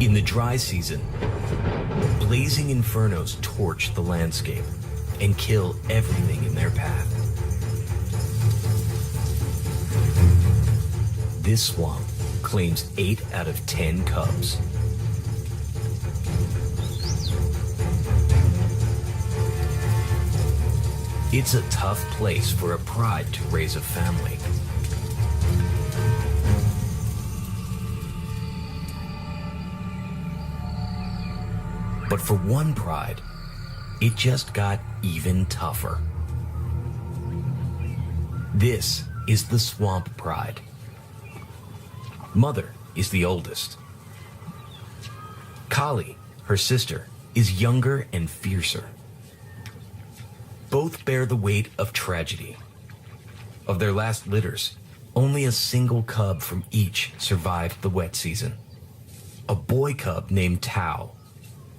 In the dry season, blazing infernos torch the landscape and kill everything in their path. This swamp claims 8 out of 10 cubs. It's a tough place for a pride to raise a family. But for one pride, it just got even tougher. This is the Swamp Pride. Mother is the oldest. Kali, her sister, is younger and fiercer. Both bear the weight of tragedy. Of their last litters, only a single cub from each survived the wet season. A boy cub named Tao,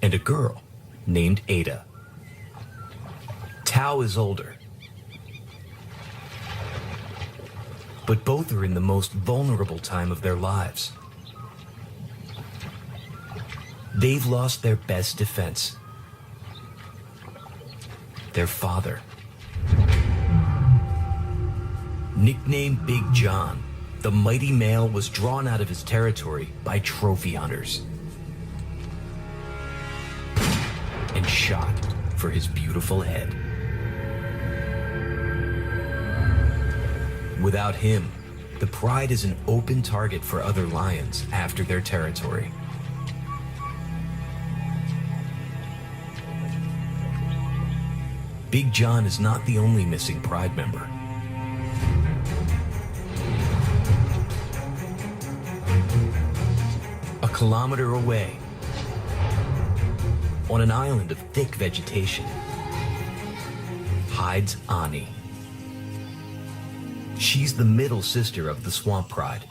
and a girl named Ada. Tao is older, but both are in the most vulnerable time of their lives. They've lost their best defense, their father. Nicknamed Big John, the mighty male was drawn out of his territory by trophy hunters and shot for his beautiful head. Without him, the pride is an open target for other lions after their territory. Big John is not the only missing pride member. A kilometer away, on an island of thick vegetation, hides Ani. She's the middle sister of the Swamp Pride,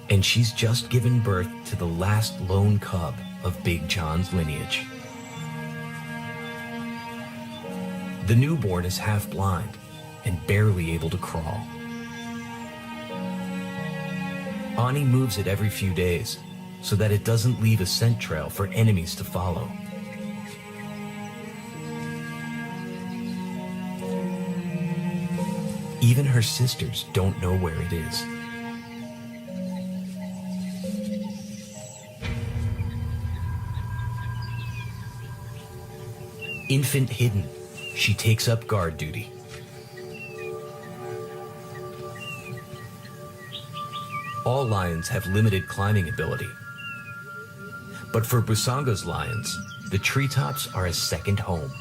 and she's just given birth to the last lone cub of Big John's lineage. The newborn is half blind and barely able to crawl. Ani moves it every few days so that it doesn't leave a scent trail for enemies to follow. Even her sisters don't know where it is. Infant hidden, she takes up guard duty. All lions have limited climbing ability. But for Busanga's lions, the treetops are a second home.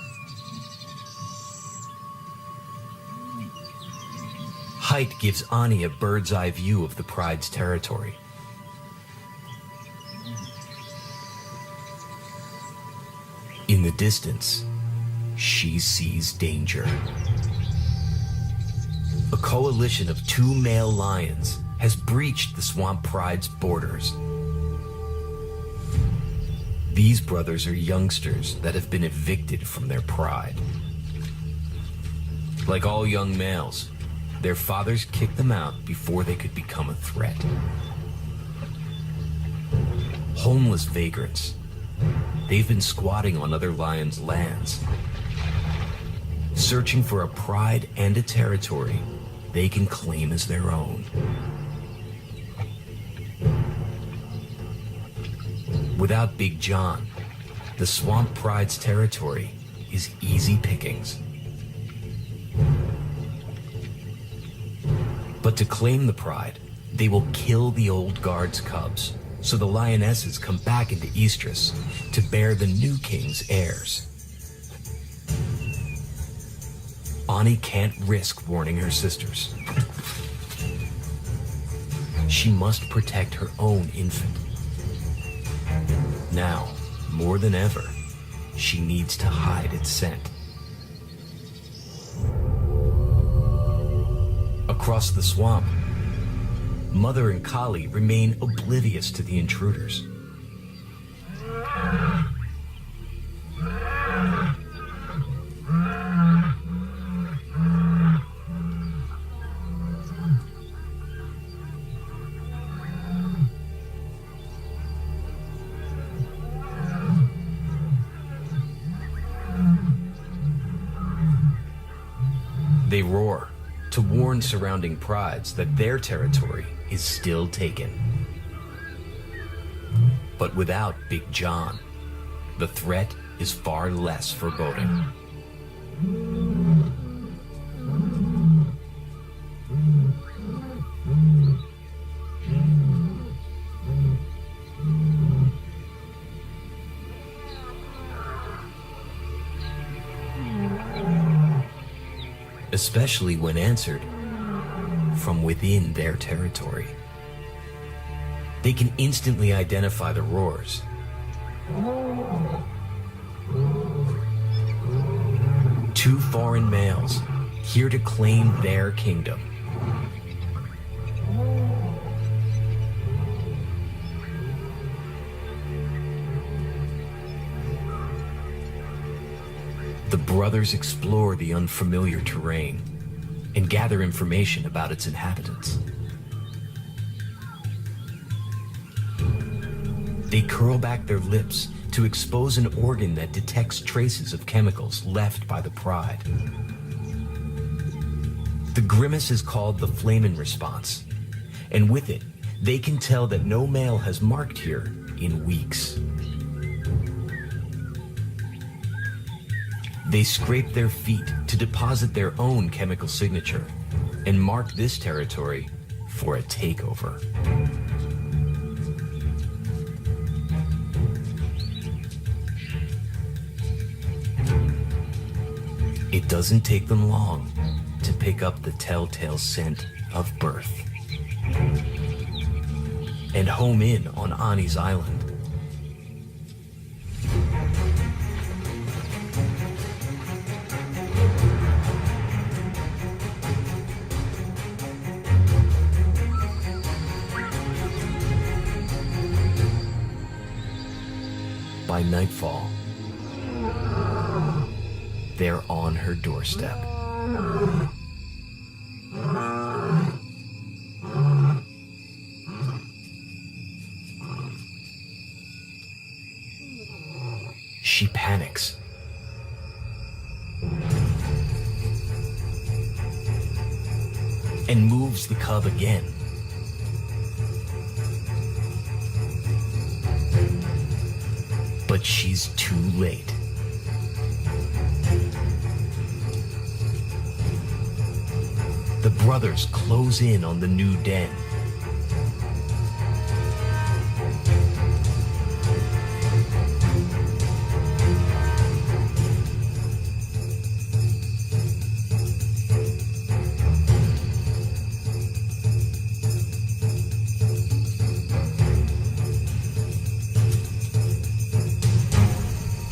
Height gives Ani a bird's eye view of the pride's territory. In the distance, she sees danger. A coalition of 2 male lions has breached the Swamp Pride's borders. These brothers are youngsters that have been evicted from their pride. Like all young males, their fathers kicked them out before they could become a threat. Homeless vagrants, they've been squatting on other lions' lands, searching for a pride and a territory they can claim as their own. Without Big John, the Swamp Pride's territory is easy pickings. But to claim the pride, they will kill the old guard's cubs, so the lionesses come back into Estrus to bear the new king's heirs. Ani can't risk warning her sisters. She must protect her own infant. Now, more than ever, she needs to hide its scent. Across the swamp, Mother and Kali remain oblivious to the intruders. They roar to warn surrounding prides that their territory is still taken. But without Big John, the threat is far less foreboding. Especially when answered from within their territory. They can instantly identify the roars. Two foreign males here to claim their kingdom. The brothers explore the unfamiliar terrain and gather information about its inhabitants. They curl back their lips to expose an organ that detects traces of chemicals left by the pride. The grimace is called the Flamen response, and with it, they can tell that no male has marked here in weeks. They scrape their feet to deposit their own chemical signature and mark this territory for a takeover. It doesn't take them long to pick up the telltale scent of birth and home in on Ani's island. By nightfall, they're on her doorstep. She panics. And moves the cub again. But she's too late. The brothers close in on the new den.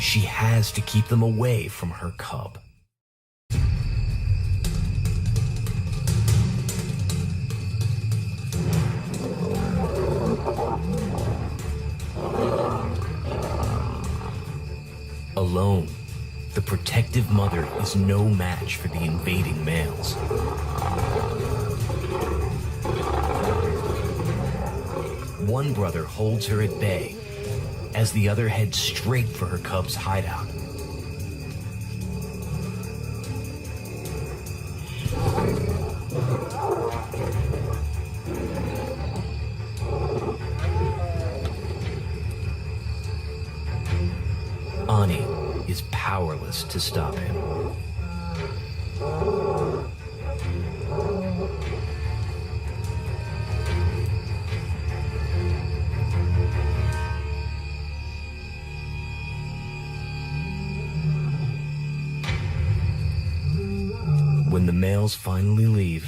She has to keep them away from her cub. Alone, the protective mother is no match for the invading males. One brother holds her at bay as the other heads straight for her cub's hideout. Ani is powerless to stop him. When the males finally leave,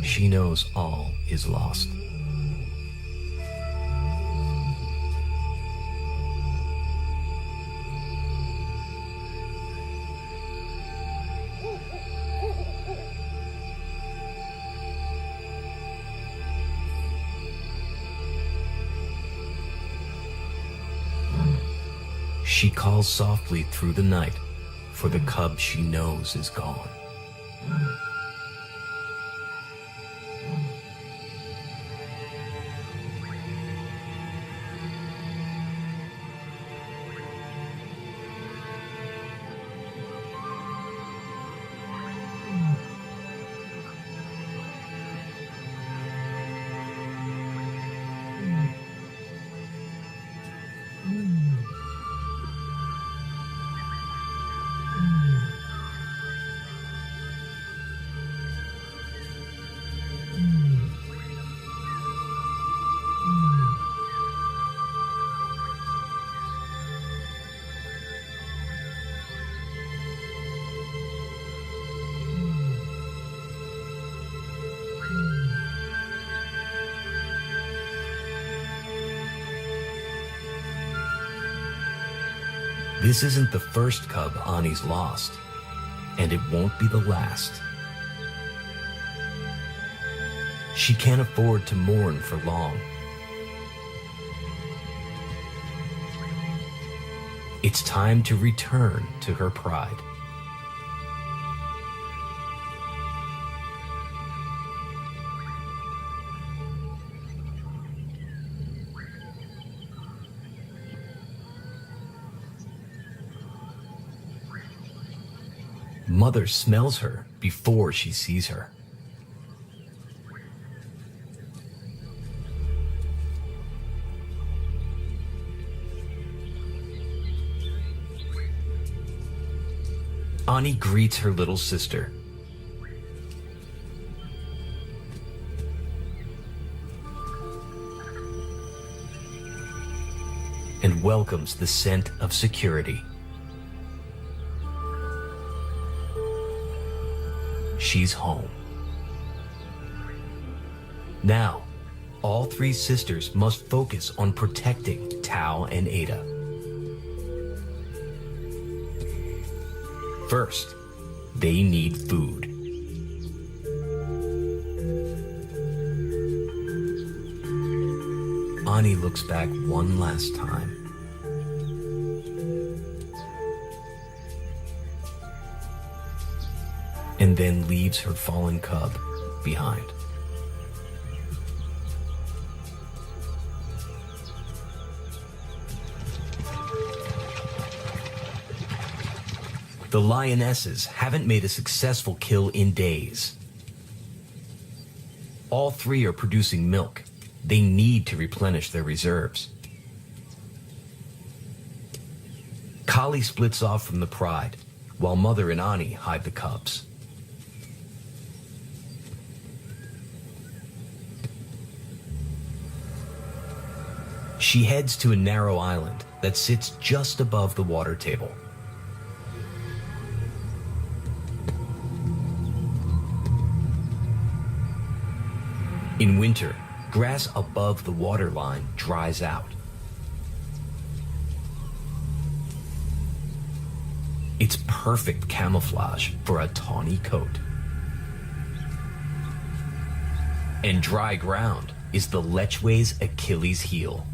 she knows all is lost. She calls softly through the night for the cub she knows is gone. This isn't the first cub Ani's lost, and it won't be the last. She can't afford to mourn for long. It's time to return to her pride. Mother smells her before she sees her. Ani greets her little sister. And welcomes the scent of security. She's home. Now, all three sisters must focus on protecting Tao and Ada. First, they need food. Ani looks back one last time. And then leaves her fallen cub behind. The lionesses haven't made a successful kill in days. All three are producing milk. They need to replenish their reserves. Kali splits off from the pride, while Mother and Ani hide the cubs. She heads to a narrow island that sits just above the water table. In winter, grass above the waterline dries out. It's perfect camouflage for a tawny coat. And dry ground is the lechwe's Achilles heel.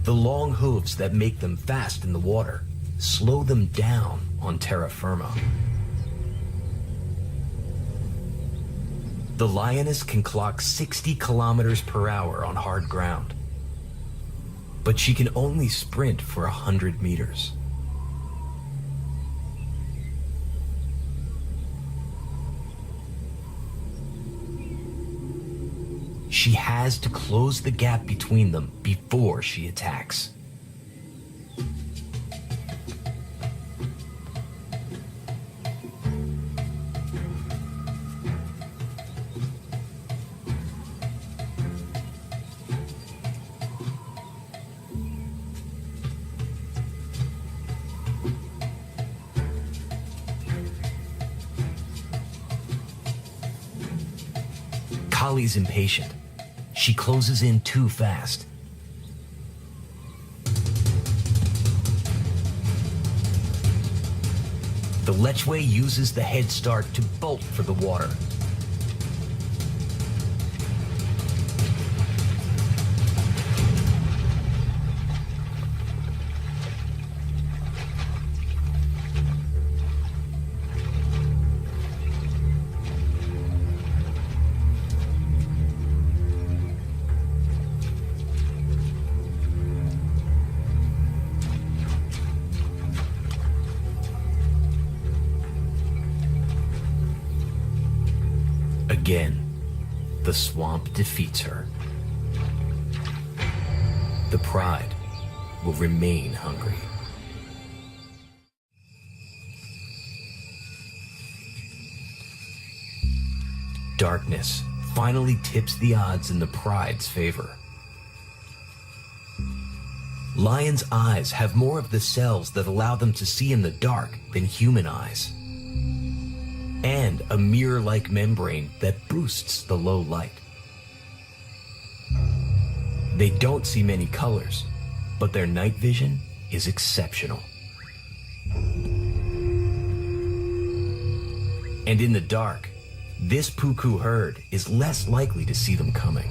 The long hooves that make them fast in the water slow them down on terra firma. The lioness can clock 60 kilometers per hour on hard ground, but she can only sprint for 100 meters. She has to close the gap between them before she attacks. Kali's impatient. She closes in too fast. The lechwe uses the head start to bolt for the water. Again, the swamp defeats her. The pride will remain hungry. Darkness finally tips the odds in the pride's favor. Lions' eyes have more of the cells that allow them to see in the dark than human eyes, and a mirror-like membrane that boosts the low light. They don't see many colors, but their night vision is exceptional. And in the dark, this puku herd is less likely to see them coming.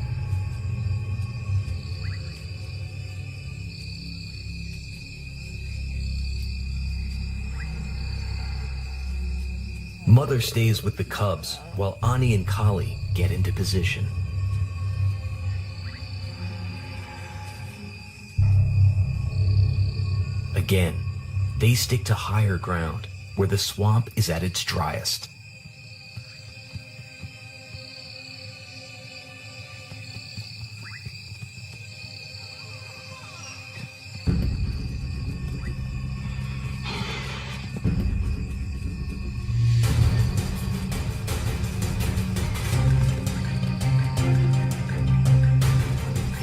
Mother stays with the cubs while Ani and Kali get into position. Again, they stick to higher ground where the swamp is at its driest.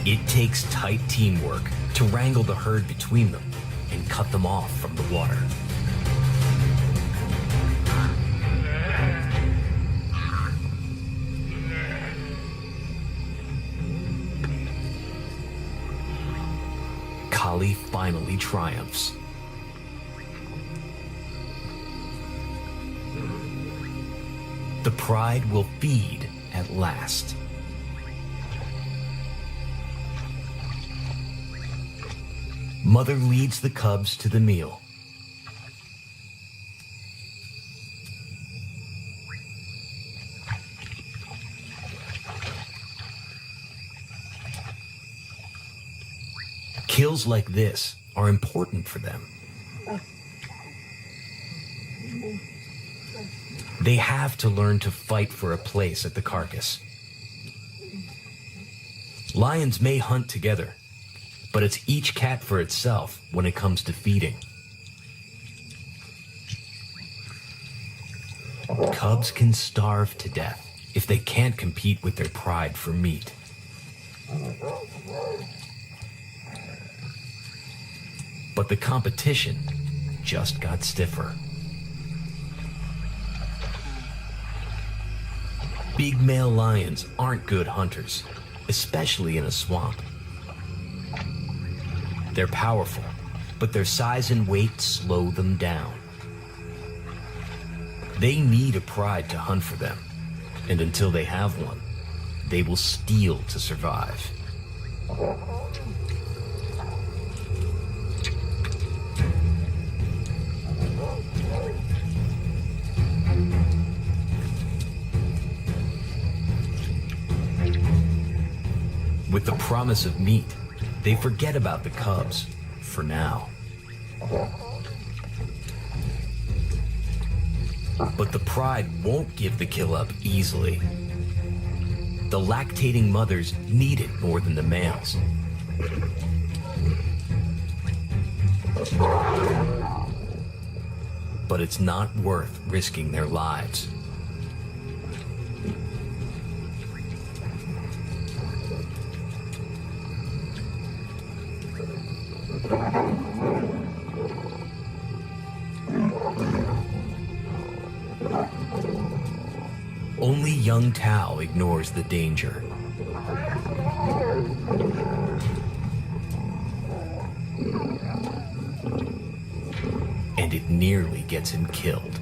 It takes tight teamwork to wrangle the herd between them and cut them off from the water. Kali finally triumphs. The pride will feed at last. Mother leads the cubs to the meal. Kills like this are important for them. They have to learn to fight for a place at the carcass. Lions may hunt together, but it's each cat for itself when it comes to feeding. Cubs can starve to death if they can't compete with their pride for meat. But the competition just got stiffer. Big male lions aren't good hunters, especially in a swamp. They're powerful, but their size and weight slow them down. They need a pride to hunt for them, and until they have one, they will steal to survive. With the promise of meat, they forget about the cubs, for now. But the pride won't give the kill up easily. The lactating mothers need it more than the males. But it's not worth risking their lives. Only young Tao ignores the danger. And it nearly gets him killed.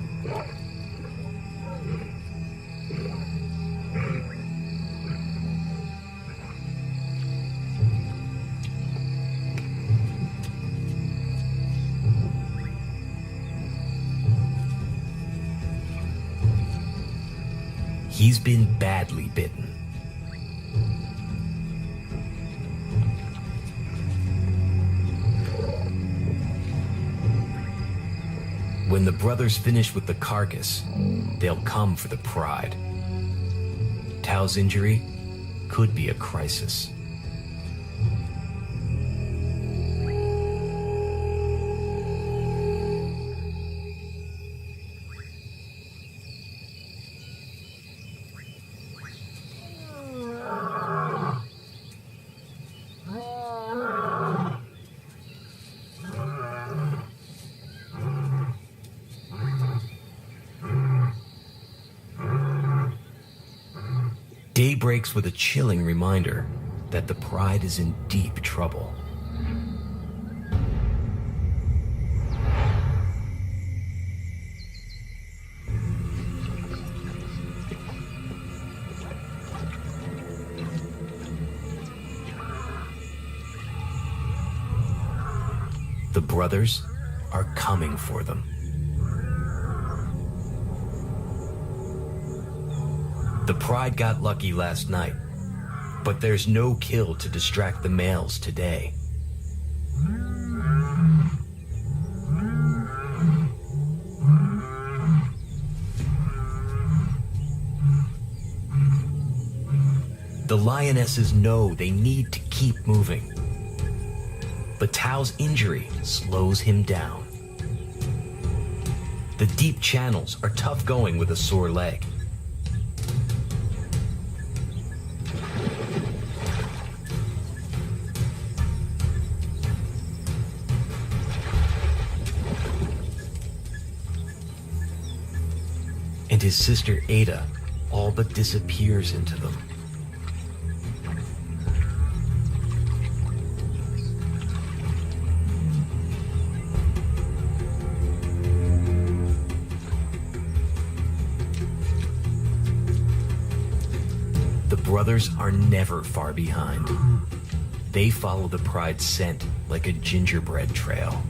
He's been badly bitten. When the brothers finish with the carcass, they'll come for the pride. Tao's injury could be a crisis. Day breaks with a chilling reminder that the pride is in deep trouble. The brothers are coming for them. The Pride got lucky last night, but there's no kill to distract the males today. The lionesses know they need to keep moving, but Tao's injury slows him down. The deep channels are tough going with a sore leg. And his sister Ada all but disappears into them. The brothers are never far behind. They follow the Pride's scent like a gingerbread trail.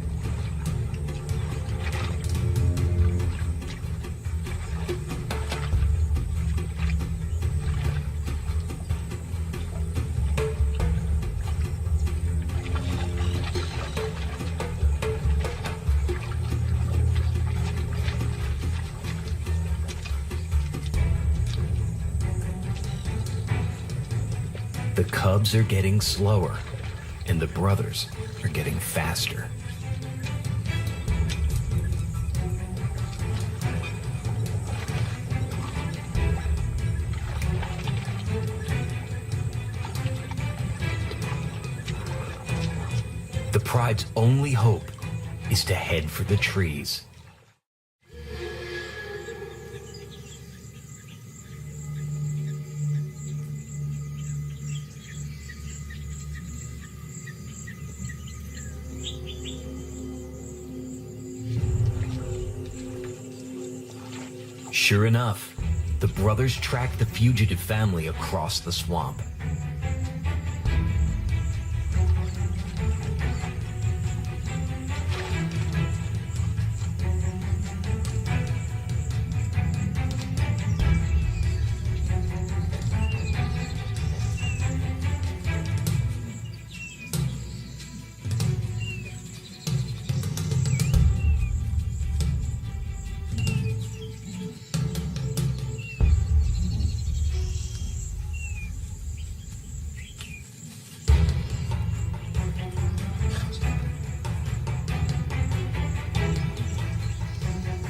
The cubs are getting slower, and the brothers are getting faster. The Pride's only hope is to head for the trees. Sure enough, the brothers track the fugitive family across the swamp.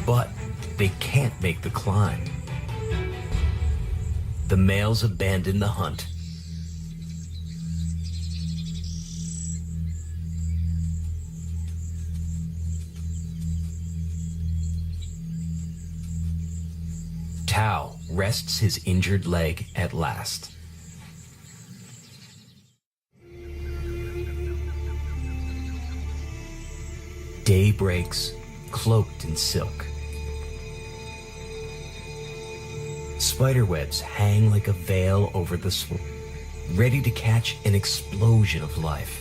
But they can't make the climb. The males abandon the hunt. Tao rests his injured leg at last. Day breaks, cloaked in silk. Spiderwebs hang like a veil over the swamp, ready to catch an explosion of life.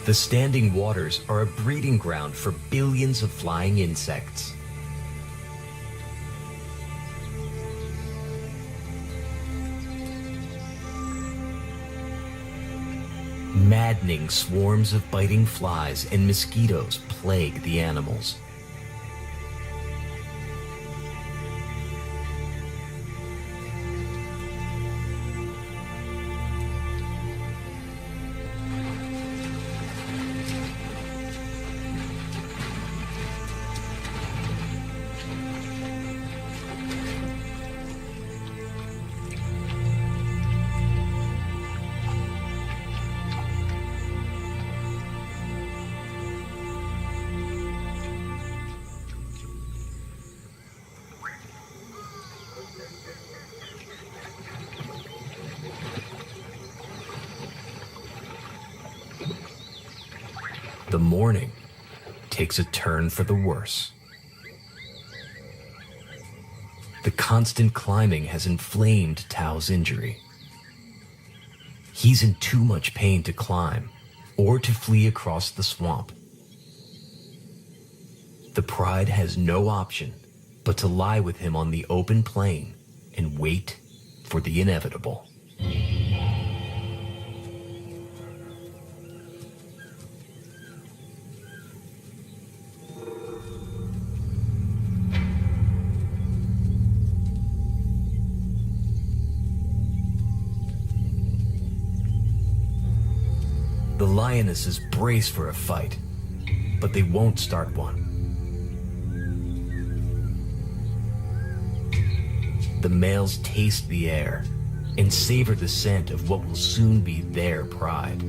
The standing waters are a breeding ground for billions of flying insects. Maddening swarms of biting flies and mosquitoes plague the animals. The morning takes a turn for the worse. The constant climbing has inflamed Tao's injury. He's in too much pain to climb or to flee across the swamp. The pride has no option but to lie with him on the open plain and wait for the inevitable. The lionesses brace for a fight, but they won't start one. The males taste the air and savor the scent of what will soon be their pride.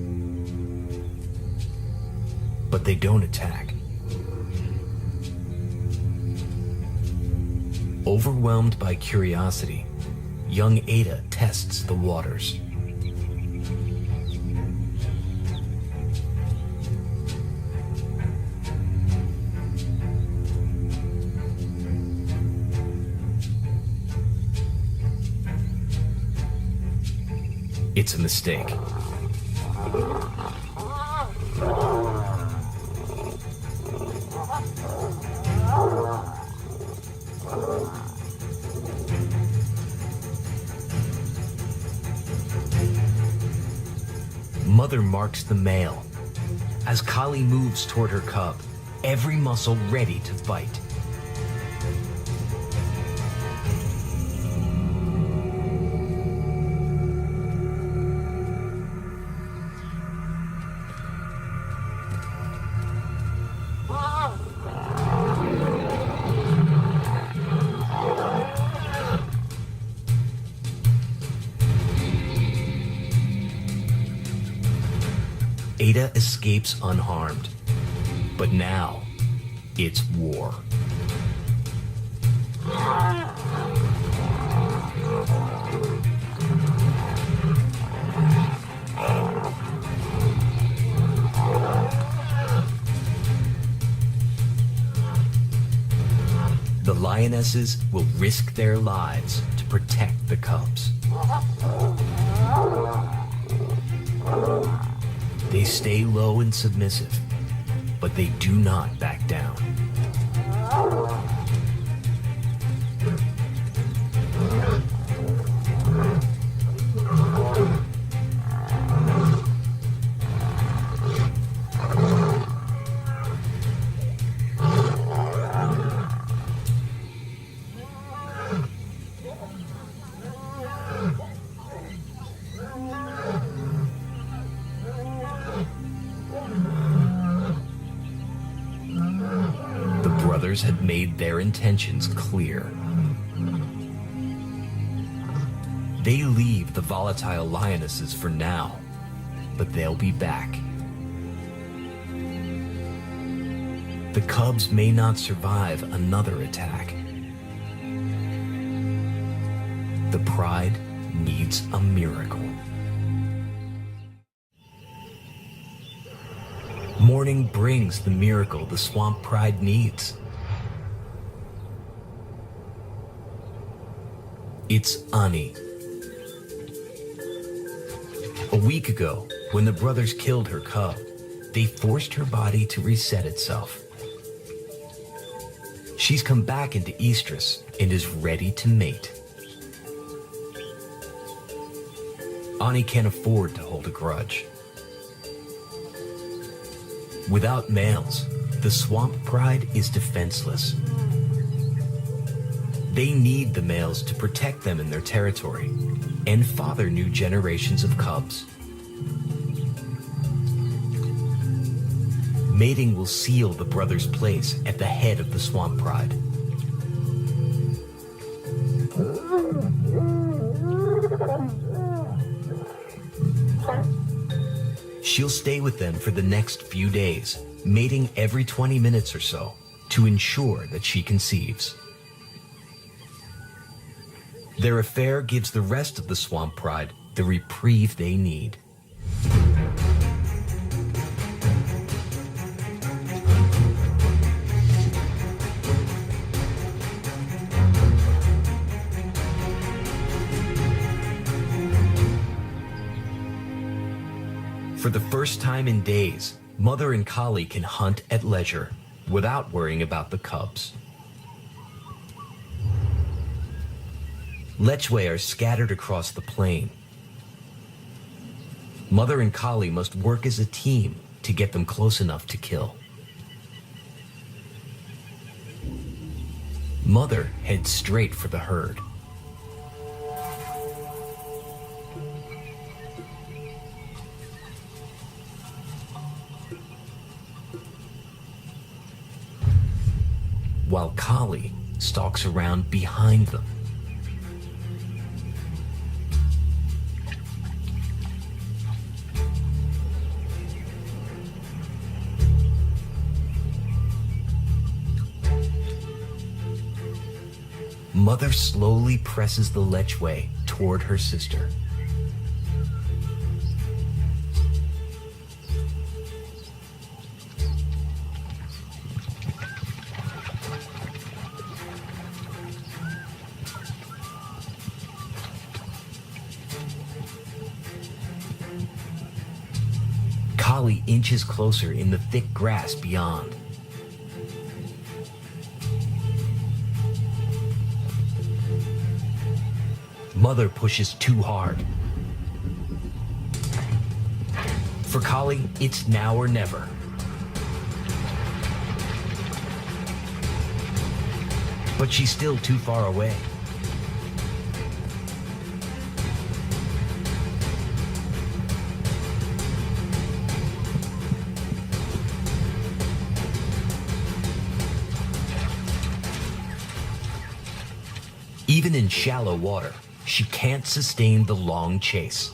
But they don't attack. Overwhelmed by curiosity, young Ada tests the waters. It's a mistake. Mother marks the male. As Kali moves toward her cub, every muscle ready to fight. Ada escapes unharmed, but now it's war. The lionesses will risk their lives to protect the cubs. They stay low and submissive, but they do not back down. Had made their intentions clear. They leave the volatile lionesses for now, but they'll be back. The cubs may not survive another attack. The pride needs a miracle. Morning brings the miracle the swamp pride needs. It's Ani. A week ago, when the brothers killed her cub, they forced her body to reset itself. She's come back into estrus and is ready to mate. Ani can't afford to hold a grudge. Without males, the swamp pride is defenseless. They need the males to protect them in their territory and father new generations of cubs. Mating will seal the brothers' place at the head of the swamp pride. She'll stay with them for the next few days, mating every 20 minutes or so to ensure that she conceives. Their affair gives the rest of the swamp pride the reprieve they need. For the first time in days, Mother and Collie can hunt at leisure without worrying about the cubs. Lechwe are scattered across the plain. Mother and Collie must work as a team to get them close enough to kill. Mother heads straight for the herd. While Collie stalks around behind them. Mother slowly presses the Lechwe toward her sister. Collie inches closer in the thick grass beyond. Mother pushes too hard. For Collie, it's now or never. But she's still too far away. Even in shallow water, she can't sustain the long chase.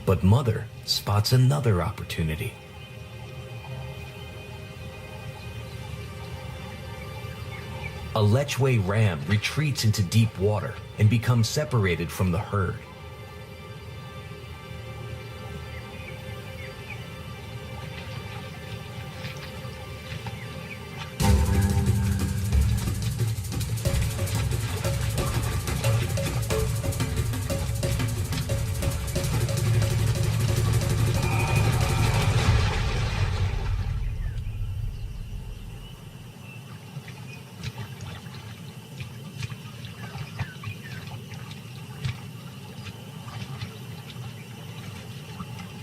But Mother spots another opportunity. A Lechwe ram retreats into deep water and becomes separated from the herd.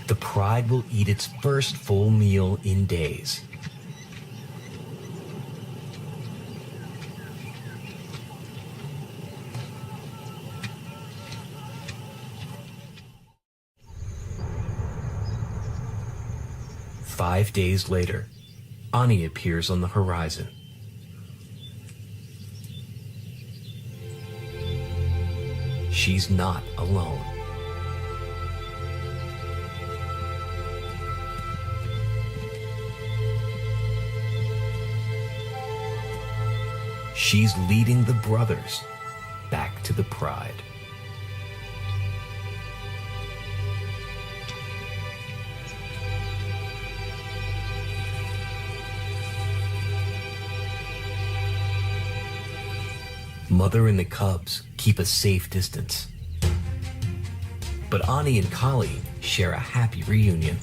The pride will eat its first full meal in days. Five days later, Ani appears on the horizon. She's not alone. She's leading the brothers back to the pride. Mother and the cubs keep a safe distance. But Ani and Collie share a happy reunion.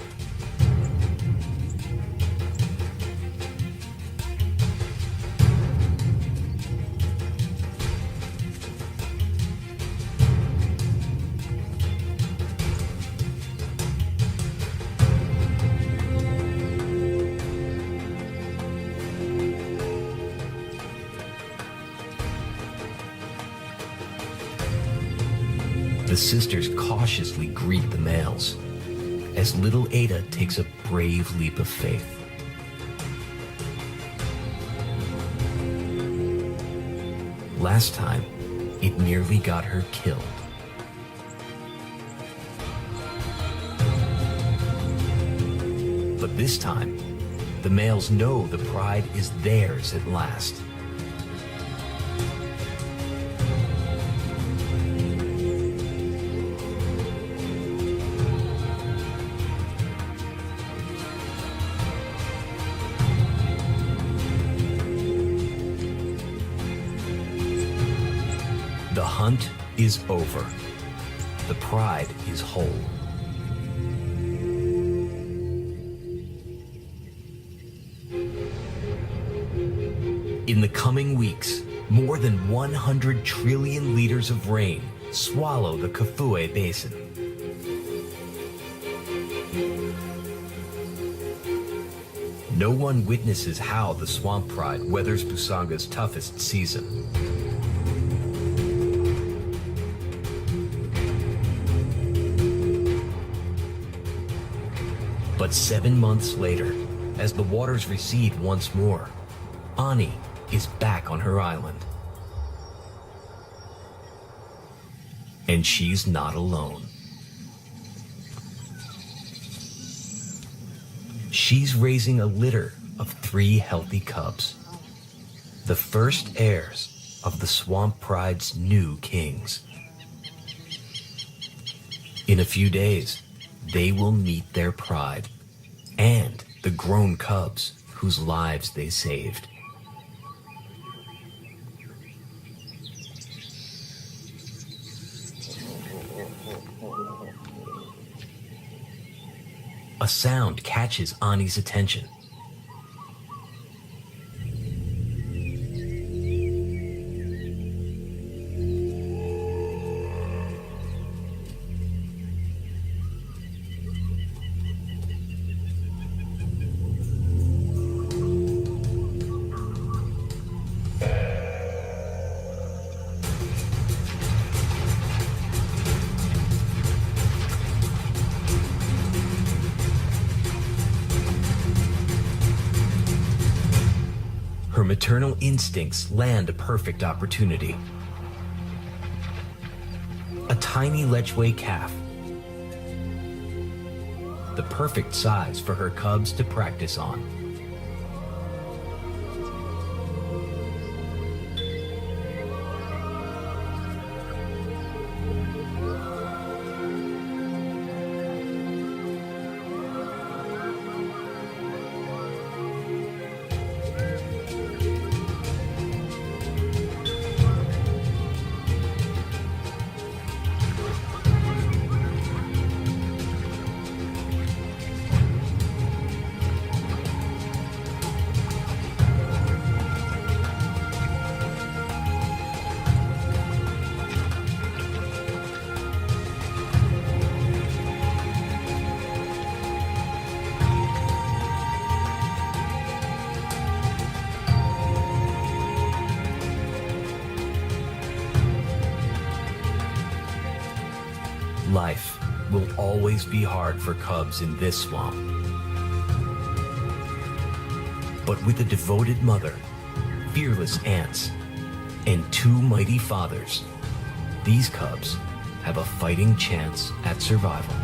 The sisters cautiously greet the males as little Ada takes a brave leap of faith. Last time, it nearly got her killed. But this time, the males know the pride is theirs at last. The hunt is over. The pride is whole. In the coming weeks, more than 100 trillion liters of rain swallow the Kafue Basin. No one witnesses how the swamp pride weathers Busanga's toughest season. But 7 months later, as the waters recede once more, Ani is back on her island. And she's not alone. She's raising a litter of 3 healthy cubs, the first heirs of the swamp pride's new kings. In a few days, they will meet their pride and the grown cubs whose lives they saved. A sound catches Ani's attention. Her maternal instincts land a perfect opportunity. A tiny Lechwe calf, the perfect size for her cubs to practice on. Life will always be hard for cubs in this swamp. But with a devoted mother, fearless aunts, and 2 mighty fathers, these cubs have a fighting chance at survival.